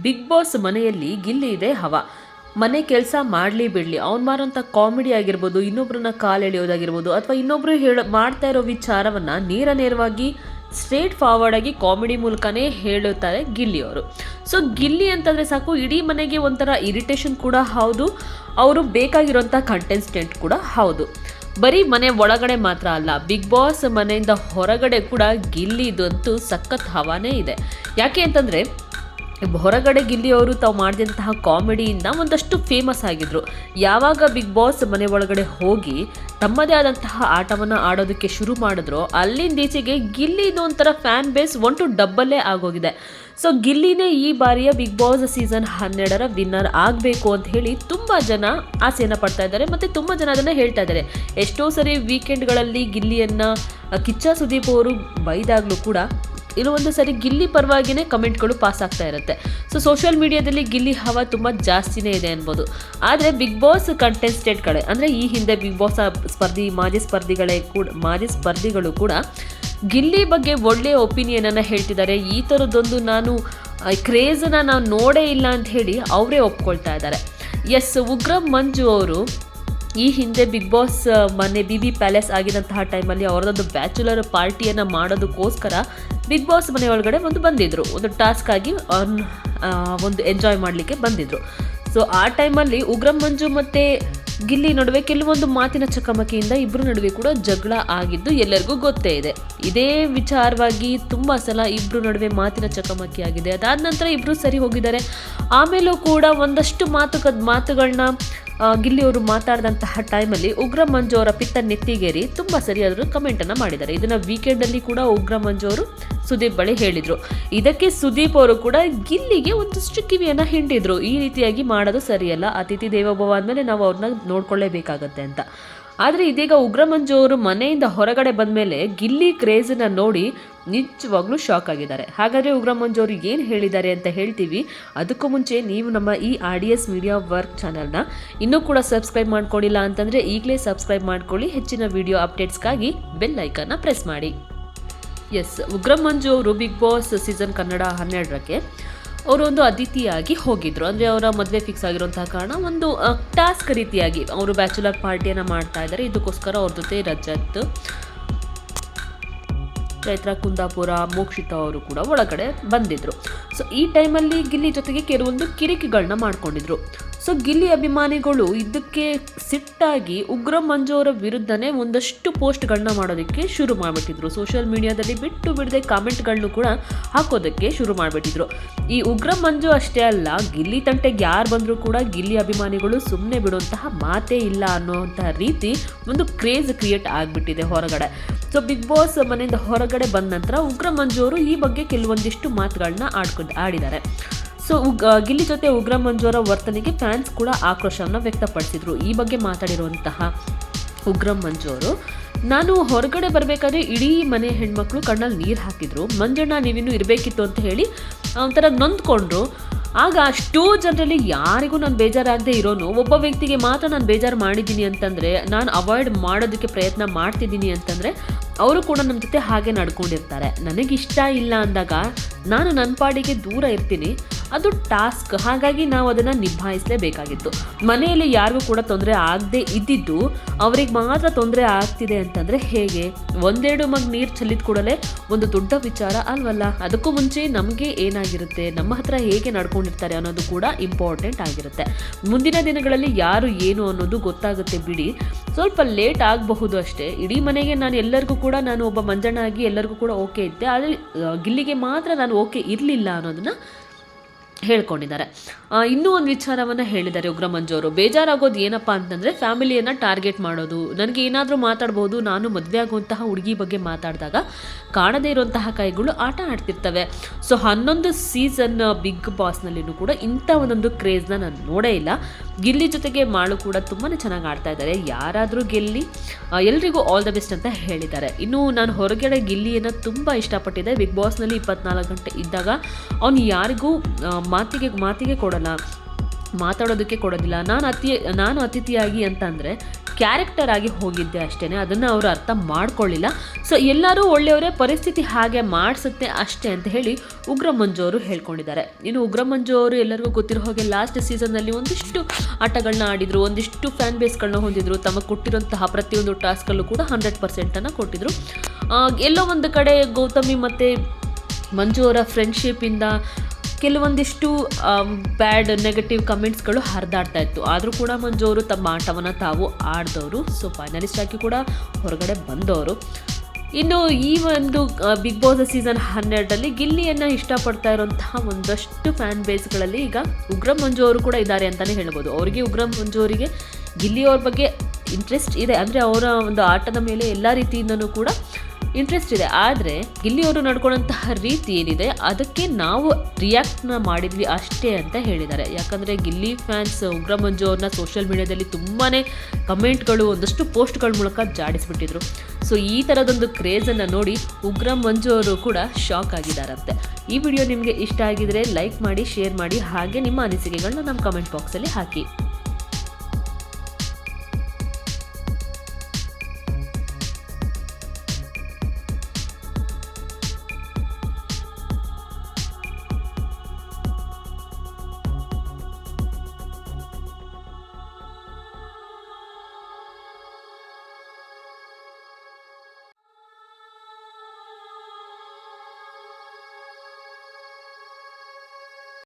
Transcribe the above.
Big boss ಮನೆಯಲ್ಲಿ ಗಿಲ್ಲಿ ಇದೆ ಹವಾ. ಮನೆ ಕೆಲಸ ಮಾಡಲಿ ಬಿಡಲಿ, ಅವ್ನು ಮಾರೋಂಥ ಕಾಮಿಡಿ ಆಗಿರ್ಬೋದು, ಇನ್ನೊಬ್ರನ್ನ ಕಾಲೆಳೆಯೋದಾಗಿರ್ಬೋದು, ಅಥವಾ ಇನ್ನೊಬ್ರು ಮಾಡ್ತಾ ಇರೋ ವಿಚಾರವನ್ನು ನೇರವಾಗಿ ಸ್ಟ್ರೇಟ್ ಫಾರ್ವರ್ಡ್ ಆಗಿ ಕಾಮಿಡಿ ಮೂಲಕನೇ ಹೇಳುತ್ತಾರೆ ಗಿಲ್ಲಿಯವರು. ಸೊ ಗಿಲ್ಲಿ ಅಂತಂದರೆ ಸಾಕು, ಇಡೀ ಮನೆಗೆ ಒಂಥರ ಇರಿಟೇಷನ್ ಕೂಡ ಹೌದು, ಅವರು ಬೇಕಾಗಿರೋಂಥ ಕಂಟೆಸ್ಟೆಂಟ್ ಕೂಡ ಹೌದು. ಬರೀ ಮನೆ ಒಳಗಡೆ ಮಾತ್ರ ಅಲ್ಲ, ಬಿಗ್ ಬಾಸ್ ಮನೆಯಿಂದ ಹೊರಗಡೆ ಕೂಡ ಗಿಲ್ಲಿದಂತೂ ಸಖತ್ ಹವಾನೇ ಇದೆ. ಯಾಕೆ ಅಂತಂದರೆ ಹೊರಗಡೆ ಗಿಲ್ಲಿಯವರು ತಾವು ಮಾಡಿದಂತಹ ಕಾಮಿಡಿಯಿಂದ ಒಂದಷ್ಟು ಫೇಮಸ್ ಆಗಿದ್ರು. ಯಾವಾಗ ಬಿಗ್ ಬಾಸ್ ಮನೆ ಒಳಗಡೆ ಹೋಗಿ ತಮ್ಮದೇ ಆದಂತಹ ಆಟವನ್ನು ಆಡೋದಕ್ಕೆ ಶುರು ಮಾಡಿದ್ರು, ಅಲ್ಲಿಂದೀಚೆಗೆ ಗಿಲ್ಲಿದು ಒಂಥರ ಫ್ಯಾನ್ ಬೇಸ್ 1 to 2 ಆಗೋಗಿದೆ. ಸೊ ಗಿಲ್ಲಿನೇ ಈ ಬಾರಿಯ ಬಿಗ್ ಬಾಸ್ ಸೀಸನ್ 12 ವಿನ್ನರ್ ಆಗಬೇಕು ಅಂತ ಹೇಳಿ ತುಂಬ ಜನ ಆಸೆಯನ್ನು ಪಡ್ತಾ ಇದ್ದಾರೆ, ಮತ್ತು ತುಂಬ ಜನ ಅದನ್ನು ಹೇಳ್ತಾ ಇದ್ದಾರೆ. ಎಷ್ಟೋ ಸರಿ ವೀಕೆಂಡ್ಗಳಲ್ಲಿ ಗಿಲ್ಲಿಯನ್ನು ಕಿಚ್ಚ ಸುದೀಪ್ ಅವರು ಬೈದಾಗಲೂ ಕೂಡ ಒಂದು ಸರಿ ಗಿಲ್ಲಿ ಪರವಾಗಿಯೇ ಕಮೆಂಟ್ಗಳು ಪಾಸ್ ಆಗ್ತಾ ಇರುತ್ತೆ. ಸೊ ಸೋಷಿಯಲ್ ಮೀಡಿಯಾದಲ್ಲಿ ಗಿಲ್ಲಿ ಹವಾ ತುಂಬ ಜಾಸ್ತಿನೇ ಇದೆ ಅನ್ಬೋದು. ಆದರೆ ಬಿಗ್ ಬಾಸ್ ಕಂಟೆಸ್ಟೆಂಟ್ಗಳೇ, ಅಂದರೆ ಈ ಹಿಂದೆ ಬಿಗ್ ಬಾಸ್ ಮಾಜಿ ಸ್ಪರ್ಧಿಗಳು ಕೂಡ ಗಿಲ್ಲಿ ಬಗ್ಗೆ ಒಳ್ಳೆಯ ಒಪಿನಿಯನನ್ನು ಹೇಳ್ತಿದ್ದಾರೆ. ಈ ಥರದ್ದೊಂದು ಕ್ರೇಜನ್ನು ನಾವು ನೋಡೇ ಇಲ್ಲ ಅಂತ ಹೇಳಿ ಅವರೇ ಒಪ್ಕೊಳ್ತಾ ಇದ್ದಾರೆ. ಉಗ್ರಂ ಮಂಜು ಅವರು ಈ ಹಿಂದೆ ಬಿಗ್ ಬಾಸ್ ಮೊನ್ನೆ BB ಪ್ಯಾಲೇಸ್ ಆಗಿದಂತಹ ಟೈಮಲ್ಲಿ ಅವರದೊಂದು ಬ್ಯಾಚುಲರ್ ಪಾರ್ಟಿಯನ್ನು ಮಾಡೋದಕ್ಕೋಸ್ಕರ ಬಿಗ್ ಬಾಸ್ ಮನೆ ಒಳಗಡೆ ಬಂದಿದ್ದರು, ಒಂದು ಟಾಸ್ಕ್ ಆಗಿ ಒಂದು ಎಂಜಾಯ್ ಮಾಡಲಿಕ್ಕೆ ಬಂದಿದ್ದರು. ಸೊ ಆ ಟೈಮಲ್ಲಿ ಉಗ್ರಂ ಮಂಜು ಮತ್ತು ಗಿಲ್ಲಿ ನಡುವೆ ಕೆಲವೊಂದು ಮಾತಿನ ಚಕಮಕಿಯಿಂದ ಇಬ್ಬರ ನಡುವೆ ಕೂಡ ಜಗಳ ಆಗಿದ್ದು ಎಲ್ಲರಿಗೂ ಗೊತ್ತೇ ಇದೆ. ಇದೇ ವಿಚಾರವಾಗಿ ತುಂಬ ಸಲ ಇಬ್ಬರ ನಡುವೆ ಮಾತಿನ ಚಕಮಕಿ ಆಗಿದೆ. ಅದಾದ ನಂತರ ಇಬ್ಬರು ಸರಿ ಹೋಗಿದ್ದಾರೆ. ಆಮೇಲೂ ಕೂಡ ಒಂದಷ್ಟು ಮಾತುಗಳನ್ನ ಗಿಲ್ಲಿಯವರು ಮಾತಾಡಿದಂತಹ ಟೈಮಲ್ಲಿ ಉಗ್ರಂ ಮಂಜು ಅವರ ಪಿತ್ತ ನೆತ್ತಿಗೇರಿ ತುಂಬ ಸರಿಯಾದರೂ ಕಮೆಂಟನ್ನು ಮಾಡಿದ್ದಾರೆ. ಇದನ್ನು ವೀಕೆಂಡಲ್ಲಿ ಕೂಡ ಉಗ್ರಂ ಮಂಜು ಅವರು ಸುದೀಪ್ ಬಳಿ ಹೇಳಿದರು. ಇದಕ್ಕೆ ಸುದೀಪ್ ಅವರು ಕೂಡ ಗಿಲ್ಲಿಗೆ ಒಂದಷ್ಟು ಕಿವಿಯನ್ನು ಹಿಂಡಿದ್ರು, ಈ ರೀತಿಯಾಗಿ ಮಾಡೋದು ಸರಿಯಲ್ಲ, ಅತಿಥಿ ದೇವೋಭವ ಆದಮೇಲೆ ನಾವು ಅವ್ರನ್ನ ನೋಡ್ಕೊಳ್ಳೇಬೇಕಾಗತ್ತೆ ಅಂತ. ಆದರೆ ಇದೀಗ ಉಗ್ರಂ ಮಂಜು ಅವರು ಮನೆಯಿಂದ ಹೊರಗಡೆ ಬಂದ ಮೇಲೆ ಗಿಲ್ಲಿ ಕ್ರೇಜನ್ನು ನೋಡಿ ನಿಜವಾಗ್ಲೂ ಶಾಕ್ ಆಗಿದ್ದಾರೆ. ಹಾಗಾದರೆ ಉಗ್ರಂ ಮಂಜು ಅವರು ಏನು ಹೇಳಿದ್ದಾರೆ ಅಂತ ಹೇಳ್ತೀವಿ. ಅದಕ್ಕೂ ಮುಂಚೆ ನೀವು ನಮ್ಮ ಈ RDS ಮೀಡಿಯಾ ವರ್ಕ್ ಚಾನಲ್ನ ಇನ್ನೂ ಕೂಡ ಸಬ್ಸ್ಕ್ರೈಬ್ ಮಾಡ್ಕೊಂಡಿಲ್ಲ ಅಂತಂದರೆ ಈಗಲೇ ಸಬ್ಸ್ಕ್ರೈಬ್ ಮಾಡ್ಕೊಳ್ಳಿ. ಹೆಚ್ಚಿನ ವಿಡಿಯೋ ಅಪ್ಡೇಟ್ಸ್ಗಾಗಿ ಬೆಲ್ ಐಕನ್ನ ಪ್ರೆಸ್ ಮಾಡಿ. ಉಗ್ರಂ ಮಂಜು ಅವರು ಬಿಗ್ ಬಾಸ್ ಸೀಸನ್ ಕನ್ನಡ 12ಕ್ಕೆ ಅವರು ಒಂದು ಅತಿಥಿಯಾಗಿ ಹೋಗಿದ್ರು. ಅಂದರೆ ಅವರ ಮದುವೆ ಫಿಕ್ಸ್ ಆಗಿರುವಂತಹ ಕಾರಣ ಒಂದು ಟಾಸ್ಕ್ ರೀತಿಯಾಗಿ ಅವರು ಬ್ಯಾಚುಲರ್ ಪಾರ್ಟಿಯನ್ನು ಮಾಡ್ತಾ ಇದ್ದಾರೆ. ಇದಕ್ಕೋಸ್ಕರ ಅವ್ರ ಜೊತೆ ರಜತ್, ಚೈತ್ರ ಕುಂದಾಪುರ, ಮೋಕ್ಷಿತಾ ಅವರು ಕೂಡ ಒಳಗಡೆ ಬಂದಿದ್ರು. ಸೊ ಈ ಟೈಮಲ್ಲಿ ಗಿಲ್ಲಿ ಜೊತೆಗೆ ಕೆಲವೊಂದು ಕಿರಿಕಿಗಳನ್ನ ಮಾಡ್ಕೊಂಡಿದ್ರು. ಸೊ ಗಿಲ್ಲಿ ಅಭಿಮಾನಿಗಳು ಇದಕ್ಕೆ ಸಿಟ್ಟಾಗಿ ಉಗ್ರಂ ಮಂಜು ಅವರ ವಿರುದ್ಧನೇ ಒಂದಷ್ಟು ಪೋಸ್ಟ್ಗಳನ್ನ ಮಾಡೋದಕ್ಕೆ ಶುರು ಮಾಡಿಬಿಟ್ಟಿದ್ರು. ಸೋಷಿಯಲ್ ಮೀಡಿಯಾದಲ್ಲಿ ಬಿಟ್ಟು ಬಿಡದೆ ಕಾಮೆಂಟ್ಗಳನ್ನು ಕೂಡ ಹಾಕೋದಕ್ಕೆ ಶುರು ಮಾಡಿಬಿಟ್ಟಿದ್ರು. ಈ ಉಗ್ರಂ ಮಂಜು ಅಷ್ಟೇ ಅಲ್ಲ, ಗಿಲ್ಲಿ ತಂಟೆಗೆ ಯಾರು ಬಂದರೂ ಕೂಡ ಗಿಲ್ಲಿ ಅಭಿಮಾನಿಗಳು ಸುಮ್ಮನೆ ಬಿಡುವಂತಹ ಮಾತೇ ಇಲ್ಲ ಅನ್ನೋಂತಹ ರೀತಿ ಒಂದು ಕ್ರೇಜ್ ಕ್ರಿಯೇಟ್ ಆಗಿಬಿಟ್ಟಿದೆ ಹೊರಗಡೆ. ಸೊ ಬಿಗ್ ಬಾಸ್ ಮನೆಯಿಂದ ಹೊರಗಡೆ ಬಂದ ನಂತರ ಉಗ್ರಂ ಮಂಜು ಅವರು ಈ ಬಗ್ಗೆ ಕೆಲವೊಂದಿಷ್ಟು ಮಾತುಗಳನ್ನ ಆಡಿದ್ದಾರೆ. ಸೊ ಗಿಲ್ಲಿ ಜೊತೆ ಉಗ್ರಂ ಮಂಜು ಅವರ ವರ್ತನೆಗೆ ಫ್ಯಾನ್ಸ್ ಕೂಡ ಆಕ್ರೋಶವನ್ನು ವ್ಯಕ್ತಪಡಿಸಿದ್ರು. ಈ ಬಗ್ಗೆ ಮಾತಾಡಿರುವಂತಹ ಉಗ್ರಂ ಮಂಜು ಅವರು, ನಾನು ಹೊರಗಡೆ ಬರಬೇಕಾದ್ರೆ ಇಡೀ ಮನೆ ಹೆಣ್ಮಕ್ಳು ಕಣ್ಣಲ್ಲಿ ನೀರು ಹಾಕಿದ್ರು, ಮಂಜಣ್ಣ ನೀವಿನ್ನೂ ಇರಬೇಕಿತ್ತು ಅಂತ ಹೇಳಿ ಒಂಥರ ನೊಂದ್ಕೊಂಡ್ರು. ಆಗ ಅಷ್ಟೋ ಜನರಲ್ಲಿ ಯಾರಿಗೂ ನಾನು ಬೇಜಾರಾಗದೆ ಇರೋನು ಒಬ್ಬ ವ್ಯಕ್ತಿಗೆ ಮಾತ್ರ ನಾನು ಬೇಜಾರು ಮಾಡಿದ್ದೀನಿ ಅಂತಂದರೆ, ನಾನು ಅವಾಯ್ಡ್ ಮಾಡೋದಕ್ಕೆ ಪ್ರಯತ್ನ ಮಾಡ್ತಿದ್ದೀನಿ ಅಂತಂದರೆ ಅವರು ಕೂಡ ನಮ್ಮ ಜೊತೆ ಹಾಗೆ ನಡ್ಕೊಂಡಿರ್ತಾರೆ. ನನಗಿಷ್ಟ ಇಲ್ಲ ಅಂದಾಗ ನಾನು ನನ್ನ ಪಾಡಿಗೆ ದೂರ ಇರ್ತೀನಿ, ಅದು ಟಾಸ್ಕ್. ಹಾಗಾಗಿ ನಾವು ಅದನ್ನು ನಿಭಾಯಿಸಲೇಬೇಕಾಗಿತ್ತು. ಮನೆಯಲ್ಲಿ ಯಾರಿಗೂ ಕೂಡ ತೊಂದರೆ ಆಗದೆ ಇದ್ದಿದ್ದು ಅವ್ರಿಗೆ ಮಾತ್ರ ತೊಂದರೆ ಆಗ್ತಿದೆ ಅಂತಂದರೆ ಹೇಗೆ? ಒಂದೆರಡು ಮಗ್ ನೀರು ಚೆಲ್ಲಿದ ಕೂಡಲೇ ಒಂದು ದೊಡ್ಡ ವಿಚಾರ ಅಲ್ವಲ್ಲ. ಅದಕ್ಕೂ ಮುಂಚೆ ನಮಗೆ ಏನಾಗಿರುತ್ತೆ, ನಮ್ಮ ಹತ್ರ ಹೇಗೆ ನಡ್ಕೊಂಡಿರ್ತಾರೆ ಅನ್ನೋದು ಕೂಡ ಇಂಪಾರ್ಟೆಂಟ್ ಆಗಿರುತ್ತೆ. ಮುಂದಿನ ದಿನಗಳಲ್ಲಿ ಯಾರು ಏನು ಅನ್ನೋದು ಗೊತ್ತಾಗುತ್ತೆ ಬಿಡಿ, ಸ್ವಲ್ಪ ಲೇಟ್ ಆಗಬಹುದು ಅಷ್ಟೇ. ಇಡೀ ಮನೆಗೆ ಎಲ್ಲರಿಗೂ ಕೂಡ ನಾನು ಒಬ್ಬ ಮಂಜಣ್ಣ ಆಗಿ ಎಲ್ಲರಿಗೂ ಕೂಡ ಓಕೆ ಇದ್ದೆ, ಆದರೆ ಗಿಲ್ಲಿಗೆ ಮಾತ್ರ ನಾನು ಓಕೆ ಇರಲಿಲ್ಲ ಅನ್ನೋದನ್ನು ಹೇಳ್ಕೊಂಡಿದ್ದಾರೆ. ಇನ್ನೂ ಒಂದು ವಿಚಾರವನ್ನು ಹೇಳಿದ್ದಾರೆ ಉಗ್ರಂ ಮಂಜು ಅವರು. ಬೇಜಾರಾಗೋದು ಏನಪ್ಪ ಅಂತಂದರೆ ಫ್ಯಾಮಿಲಿಯನ್ನು ಟಾರ್ಗೆಟ್ ಮಾಡೋದು. ನನಗೆ ಏನಾದರೂ ಮಾತಾಡ್ಬೋದು, ನಾನು ಮದುವೆ ಆಗುವಂತಹ ಹುಡುಗಿ ಬಗ್ಗೆ ಮಾತಾಡಿದಾಗ ಕಾಣದೇ ಇರುವಂತಹ ಕೈಗಳು ಆಟ ಆಡ್ತಿರ್ತವೆ. ಸೊ 11 ಸೀಸನ್ ಬಿಗ್ ಬಾಸ್ನಲ್ಲಿನೂ ಕೂಡ ಇಂಥ ಒಂದೊಂದು ಕ್ರೇಜ್ನ ನಾನು ನೋಡೇ ಇಲ್ಲ. ಗಿಲ್ಲಿ ಜೊತೆಗೆ ಮಾಳು ಕೂಡ ತುಂಬಾ ಚೆನ್ನಾಗಿ ಆಡ್ತಾ ಇದ್ದಾರೆ. ಯಾರಾದರೂ ಗೆಲ್ಲಿ ಎಲ್ರಿಗೂ ಆಲ್ ದ ಬೆಸ್ಟ್ ಅಂತ ಹೇಳಿದ್ದಾರೆ. ಇನ್ನು ನಾನು ಹೊರಗಡೆ ಗಿಲ್ಲಿಯನ್ನು ತುಂಬ ಇಷ್ಟಪಟ್ಟಿದ್ದೆ. ಬಿಗ್ ಬಾಸ್ನಲ್ಲಿ 24 ಗಂಟೆ ಇದ್ದಾಗ ಅವನು ಯಾರಿಗೂ ಮಾತಿಗೆ ಕೊಡಲ್ಲ, ಮಾತಾಡೋದಕ್ಕೆ ಕೊಡೋದಿಲ್ಲ. ನಾನು ಅತಿಥಿಯಾಗಿ ಅಂತಂದರೆ ಕ್ಯಾರೆಕ್ಟರ್ ಆಗಿ ಹೋಗಿದ್ದೆ ಅಷ್ಟೇ, ಅದನ್ನು ಅವರು ಅರ್ಥ ಮಾಡ್ಕೊಳ್ಳಿಲ್ಲ. ಸೊ ಎಲ್ಲರೂ ಒಳ್ಳೆಯವರೇ, ಪರಿಸ್ಥಿತಿ ಹಾಗೆ ಮಾಡಿಸುತ್ತೆ ಅಷ್ಟೇ ಅಂತ ಹೇಳಿ ಉಗ್ರ ಮಂಜು ಅವರು ಹೇಳ್ಕೊಂಡಿದ್ದಾರೆ. ಇನ್ನು ಉಗ್ರ ಮಂಜು ಅವರು ಎಲ್ಲರಿಗೂ ಗೊತ್ತಿರೋ ಹಾಗೆ ಲಾಸ್ಟ್ ಸೀಸನ್ನಲ್ಲಿ ಒಂದಿಷ್ಟು ಆಟಗಳನ್ನ ಆಡಿದರು, ಒಂದಿಷ್ಟು ಫ್ಯಾನ್ ಬೇಸ್ಗಳನ್ನ ಹೊಂದಿದ್ರು, ತಮಗೆ ಕೊಟ್ಟಿರೋಂತಹ ಪ್ರತಿಯೊಂದು ಟಾಸ್ಕಲ್ಲೂ ಕೂಡ 100% ಕೊಟ್ಟಿದ್ರು. ಎಲ್ಲೋ ಒಂದು ಕಡೆ ಗೌತಮಿ ಮತ್ತು ಮಂಜು ಅವರ ಫ್ರೆಂಡ್ಶಿಪ್ಪಿಂದ ಕೆಲವೊಂದಿಷ್ಟು ಬ್ಯಾಡ್ ನೆಗೆಟಿವ್ ಕಮೆಂಟ್ಸ್ಗಳು ಹರಿದಾಡ್ತಾ ಇತ್ತು. ಆದರೂ ಕೂಡ ಮಂಜು ಅವರು ತಮ್ಮ ಆಟವನ್ನು ತಾವು ಆಡಿದವರು. ಸೊ ಫೈನಲಿಸ್ಟ್ ಆಗಿ ಕೂಡ ಹೊರಗಡೆ ಬಂದವರು. ಇನ್ನು ಈ ಒಂದು ಬಿಗ್ ಬಾಸ್ ಸೀಸನ್ 12 ಗಿಲ್ಲಿಯನ್ನು ಇಷ್ಟಪಡ್ತಾ ಇರೋಂತಹ ಒಂದಷ್ಟು ಫ್ಯಾನ್ ಬೇಸ್ಗಳಲ್ಲಿ ಈಗ ಉಗ್ರ ಮಂಜು ಅವರು ಕೂಡ ಇದ್ದಾರೆ ಅಂತಲೇ ಹೇಳ್ಬೋದು. ಅವರಿಗೆ ಉಗ್ರ ಮಂಜು ಅವರಿಗೆ ಗಿಲ್ಲಿಯವ್ರ ಬಗ್ಗೆ ಇಂಟ್ರೆಸ್ಟ್ ಇದೆ, ಅಂದರೆ ಅವರ ಒಂದು ಆಟದ ಮೇಲೆ ಎಲ್ಲ ರೀತಿಯಿಂದನೂ ಕೂಡ ಇಂಟ್ರೆಸ್ಟ್ ಇದೆ. ಆದರೆ ಗಿಲ್ಲಿಯವರು ನಡ್ಕೊಳ್ಳೋಂತಹ ರೀತಿ ಏನಿದೆ ಅದಕ್ಕೆ ನಾವು ರಿಯಾಕ್ಟ್ನ ಮಾಡಿದ್ವಿ ಅಷ್ಟೇ ಅಂತ ಹೇಳಿದ್ದಾರೆ. ಯಾಕಂದರೆ ಗಿಲ್ಲಿ ಫ್ಯಾನ್ಸ್ ಉಗ್ರ ಮಂಜು ಅವ್ರನ್ನ ಸೋಷಿಯಲ್ ಮೀಡಿಯಾದಲ್ಲಿ ತುಂಬಾ ಕಮೆಂಟ್ಗಳು, ಒಂದಷ್ಟು ಪೋಸ್ಟ್ಗಳ ಮೂಲಕ ಜಾಡಿಸ್ಬಿಟ್ಟಿದ್ರು. ಸೊ ಈ ಥರದೊಂದು ಕ್ರೇಜನ್ನು ನೋಡಿ ಉಗ್ರ ಮಂಜು ಅವರು ಕೂಡ ಶಾಕ್ ಆಗಿದ್ದಾರಂತೆ. ಈ ವಿಡಿಯೋ ನಿಮಗೆ ಇಷ್ಟ ಆಗಿದರೆ ಲೈಕ್ ಮಾಡಿ, ಶೇರ್ ಮಾಡಿ, ಹಾಗೆ ನಿಮ್ಮ ಅನಿಸಿಕೆಗಳನ್ನ ನಮ್ಮ ಕಮೆಂಟ್ ಬಾಕ್ಸಲ್ಲಿ ಹಾಕಿ.